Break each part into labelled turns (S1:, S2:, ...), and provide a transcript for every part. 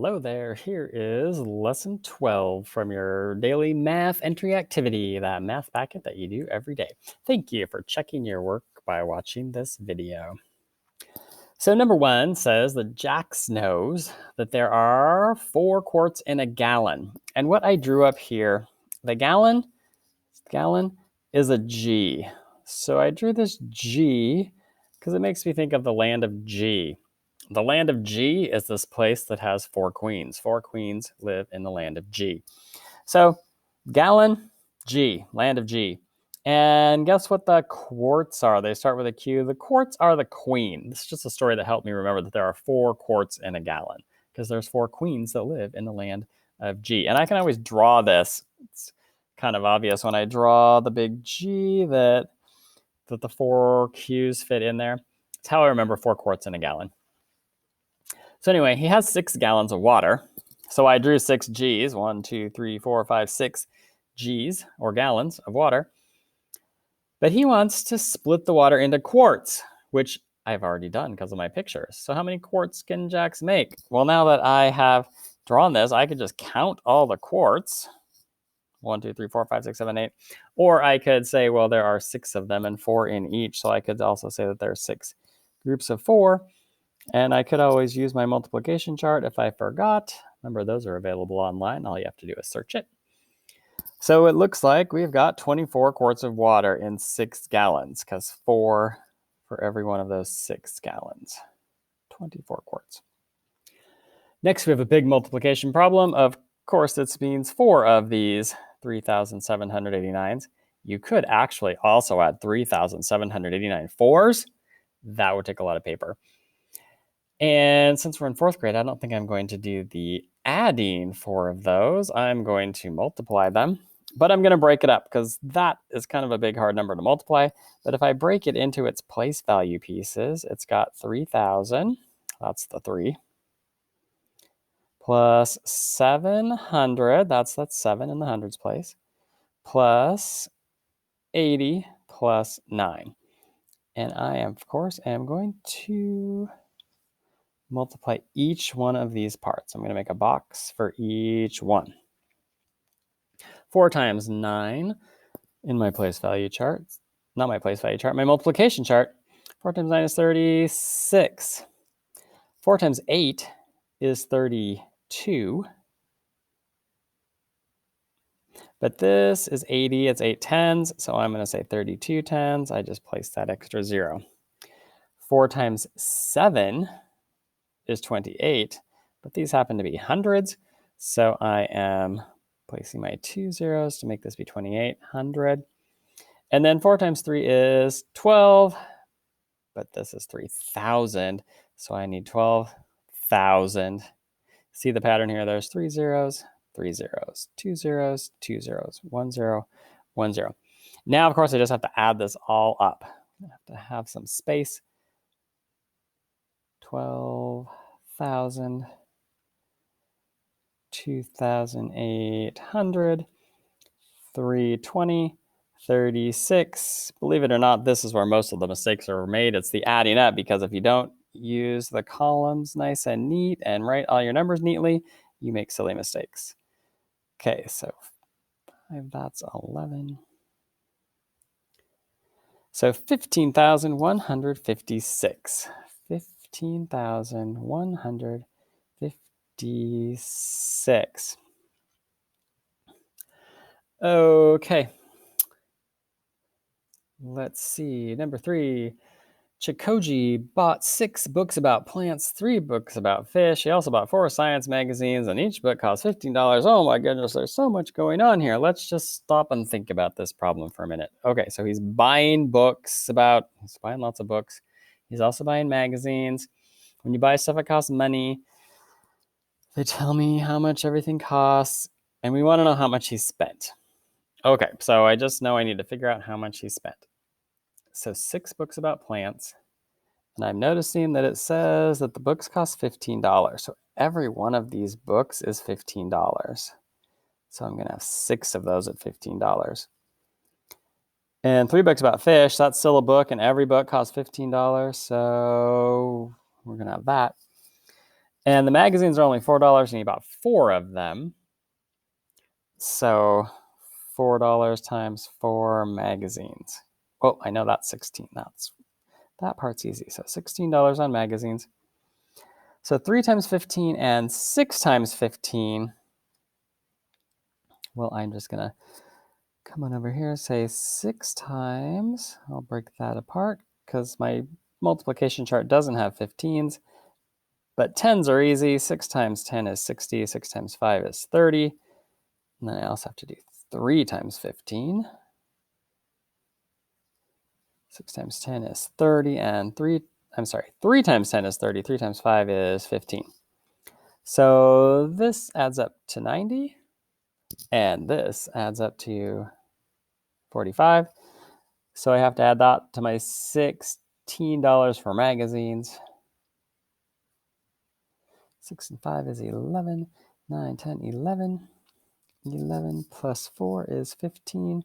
S1: Hello there. Here is lesson 12 from your daily math entry activity, that math packet that you do every day. Thank you for checking your work by watching this video. So number 1 says that Jax knows that there are 4 quarts in a gallon. And what I drew up here, the gallon is a G. So I drew this G because it makes me think of the land of G. The land of G is this place that has 4 queens. 4 queens live in the land of G. So gallon, G, land of G. And guess what the quarts are? They start with a Q. The quarts are the queen. This is just a story that helped me remember that there are 4 quarts in a gallon because there's 4 queens that live in the land of G. And I can always draw this. It's kind of obvious when I draw the big G that the 4 Q's fit in there. It's how I remember 4 quarts in a gallon. So anyway, he has 6 gallons of water. So I drew 6 G's, 1, 2, 3, 4, 5, 6 G's or gallons of water. But he wants to split the water into quarts, which I've already done because of my pictures. So how many quarts can Jax make? Well, now that I have drawn this, I could just count all the quarts. 1, 2, 3, 4, 5, 6, 7, 8. Or I could say, well, there are 6 of them and 4 in each. So I could also say that there are 6 groups of 4. And I could always use my multiplication chart if I forgot. Remember, those are available online. All you have to do is search it. So it looks like we've got 24 quarts of water in 6 gallons because 4 for every one of those 6 gallons. 24 quarts. Next, we have a big multiplication problem. Of course, this means 4 of these 3,789s. You could actually also add 3,789 fours. That would take a lot of paper. And since we're in 4th grade, I don't think I'm going to do the adding 4 of those. I'm going to multiply them, but I'm going to break it up because that is kind of a big, hard number to multiply. But if I break it into its place value pieces, it's got 3,000, that's the 3, plus 700, that's 7 in the hundreds place, plus 80 plus 9. And I, of course, am going to multiply each one of these parts. I'm going to make a box for each one. 4 times 9 in my place value chart. Not my place value chart, my multiplication chart. 4 times 9 is 36. 4 times 8 is 32. But this is 80, it's 8 tens, so I'm going to say 32 tens. I just place that extra 0. 4 times 7 is 28, but these happen to be hundreds, so I am placing my 2 zeros to make this be 2800. And then 4 times 3 is 12, but this is 3,000, so I need 12,000. See the pattern here? There's 3 zeros, 3 zeros, 2 zeros, 2 zeros, 1 zero, 1 zero. Now, of course, I just have to add this all up. I have to have some space. 12,000, 2,800, 320, 36. Believe it or not, this is where most of the mistakes are made. It's the adding up, because if you don't use the columns nice and neat and write all your numbers neatly, you make silly mistakes. Okay, so 5, that's 11. So 15,156. 15,156. Okay. Let's see. Number 3. Chikoji bought 6 books about plants, 3 books about fish. He also bought 4 science magazines, and each book cost $15. Oh my goodness, there's so much going on here. Let's just stop and think about this problem for a minute. Okay, so he's buying lots of books. He's also buying magazines. When you buy stuff that costs money, they tell me how much everything costs, and we want to know how much he spent. Okay, so I just know I need to figure out how much he spent. So 6 books about plants, and I'm noticing that it says that the books cost $15. So every one of these books is $15. So I'm going to have 6 of those at $15. And 3 books about fish, that's still a book, and every book costs $15. So we're going to have that. And the magazines are only $4, and you bought 4 of them. So $4 times 4 magazines. Oh, I know that's 16. That part's easy. So $16 on magazines. So 3 times 15 and 6 times 15. Well, I'm just going to come on over here, say 6 times. I'll break that apart because my multiplication chart doesn't have 15s. But 10s are easy. 6 times 10 is 60. 6 times 5 is 30. And then I also have to do 3 times 15. 6 times 10 is 30. And 3 times 10 is 30. 3 times 5 is 15. So this adds up to 90. And this adds up to 45. So I have to add that to my $16 for magazines. 6 and 5 is 11. 9, 10, 11. 11 plus 4 is 15.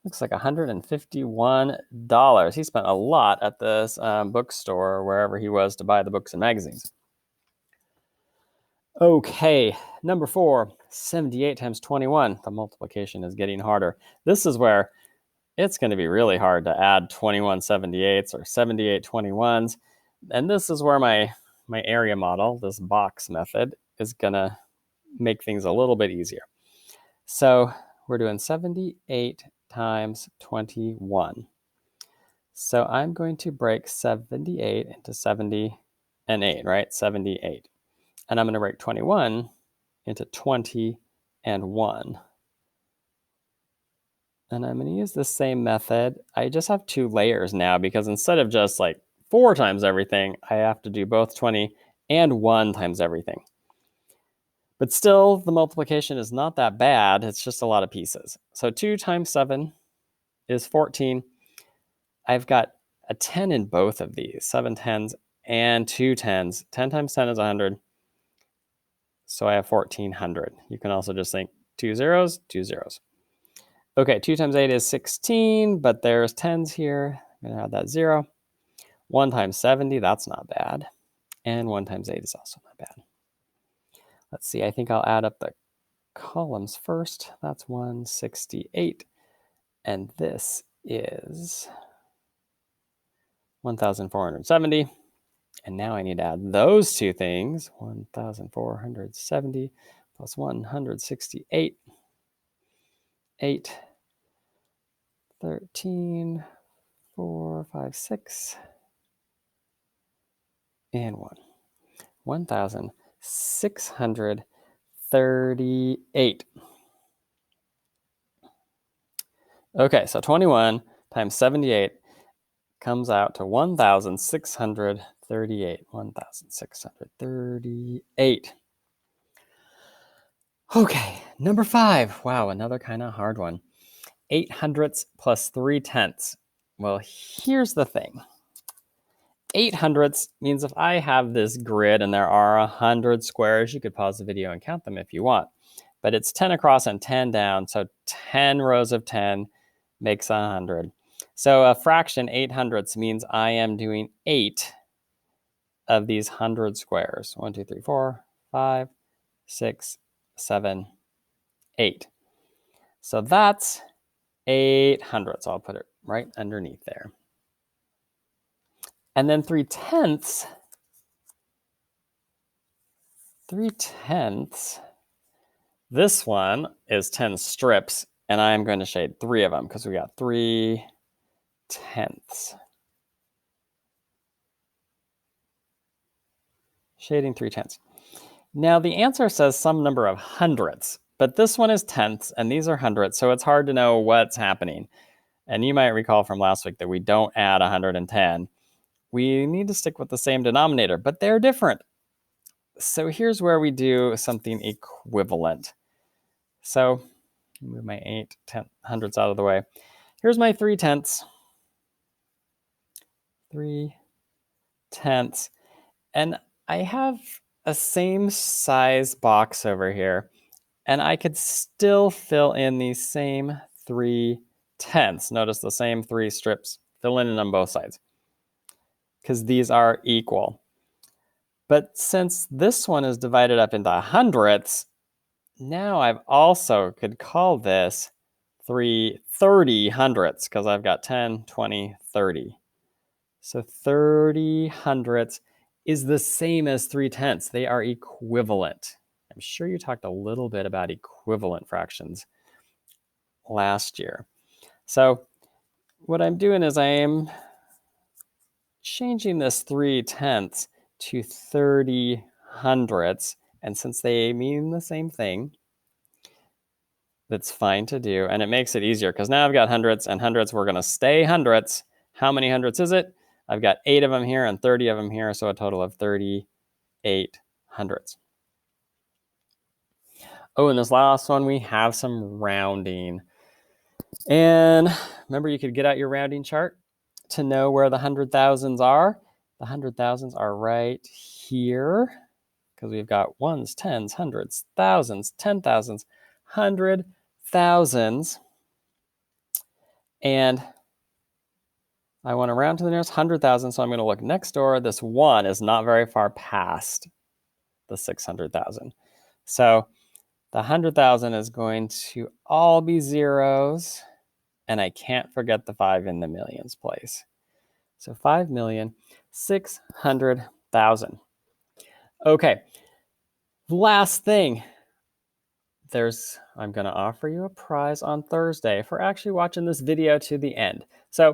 S1: Looks like $151. He spent a lot at this bookstore or wherever he was to buy the books and magazines. Okay, number 4, 78 times 21. The multiplication is getting harder. This is where it's going to be really hard to add 21 78s or 78 21s. And this is where my area model, this box method, is going to make things a little bit easier. So we're doing 78 times 21. So I'm going to break 78 into 70 and 8, right? 78. And I'm going to break 21 into 20 and 1. And I'm going to use the same method. I just have 2 layers now because instead of just like 4 times everything, I have to do both 20 and 1 times everything. But still, the multiplication is not that bad. It's just a lot of pieces. So 2 times 7 is 14. I've got a 10 in both of these, 7 tens and 2 tens. 10 times 10 is 100. So I have 1400. You can also just think 2 zeros, 2 zeros. Okay, 2 times 8 is 16, but there's tens here. I'm going to add that 0. 1 times 70, that's not bad. And 1 times 8 is also not bad. Let's see, I think I'll add up the columns first. That's 168. And this is 1,470. And now I need to add those 2 things. 1,470 plus 168. 8, 13, 4, 5, 6, and 1. 1,638. Okay, so 21 times 78 comes out to 1,638. 1,638. Okay, number 5. Wow, another kind of hard one. 8 hundredths plus 3 tenths. Well, here's the thing. 8 hundredths means if I have this grid and there are 100 squares, you could pause the video and count them if you want. But it's 10 across and 10 down, so 10 rows of 10 makes 100. So a fraction, 8 hundredths, means I am doing 8 of these 100 squares. 1, 2, 3, 4, 5, 6, 7, 8. So that's 8 hundredths. I'll put it right underneath there. And then 3 tenths. 3 tenths. This one is 10 strips, and I'm going to shade 3 of them because we got 3 tenths. Shading 3 tenths. Now the answer says some number of hundredths, but this one is tenths and these are hundredths, so it's hard to know what's happening. And you might recall from last week that we don't add 110. We need to stick with the same denominator, but they're different. So here's where we do something equivalent. So move my 8 hundredths out of the way. Here's my 3 tenths. 3 tenths. And I have a same size box over here, and I could still fill in these same 3 tenths. Notice the same 3 strips, fill in on both sides, because these are equal. But since this one is divided up into hundredths, now I've also could call this 30 hundredths because I've got 10, 20, 30. So 30 hundredths is the same as 3/10. They are equivalent. I'm sure you talked a little bit about equivalent fractions last year. So what I'm doing is I am changing this 3/10 to 30 hundredths. And since they mean the same thing, that's fine to do. And it makes it easier because now I've got hundredths, and hundredths, we're going to stay hundredths. How many hundredths is it? I've got 8 of them here and 30 of them here, so a total of 38 hundredths. Oh, and this last one, we have some rounding. And remember, you could get out your rounding chart to know where the 100,000s are. The 100,000s are right here because we've got ones, tens, hundreds, thousands, 10,000s, 100,000s. And I want to round to the nearest 100,000, so I'm going to look next door. This 1 is not very far past the 600,000. So the 100,000 is going to all be zeros, and I can't forget the 5 in the millions place. So 5,600,000. Okay, last thing. I'm going to offer you a prize on Thursday for actually watching this video to the end. So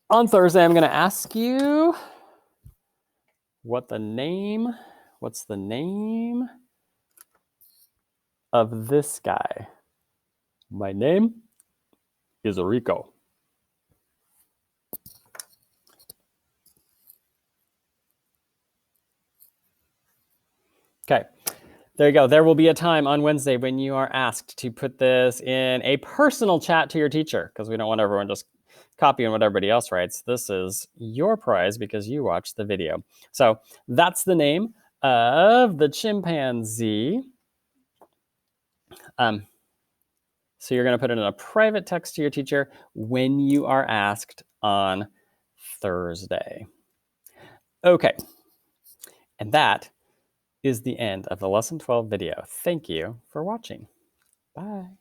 S1: on Thursday, I'm going to ask you what's the name of this guy? My name is Rico. Okay, there you go. There will be a time on Wednesday when you are asked to put this in a personal chat to your teacher because we don't want everyone just copying what everybody else writes. This is your prize because you watched the video. So that's the name of the chimpanzee. So you're going to put it in a private text to your teacher when you are asked on Thursday. Okay, and that is the end of the Lesson 12 video. Thank you for watching. Bye.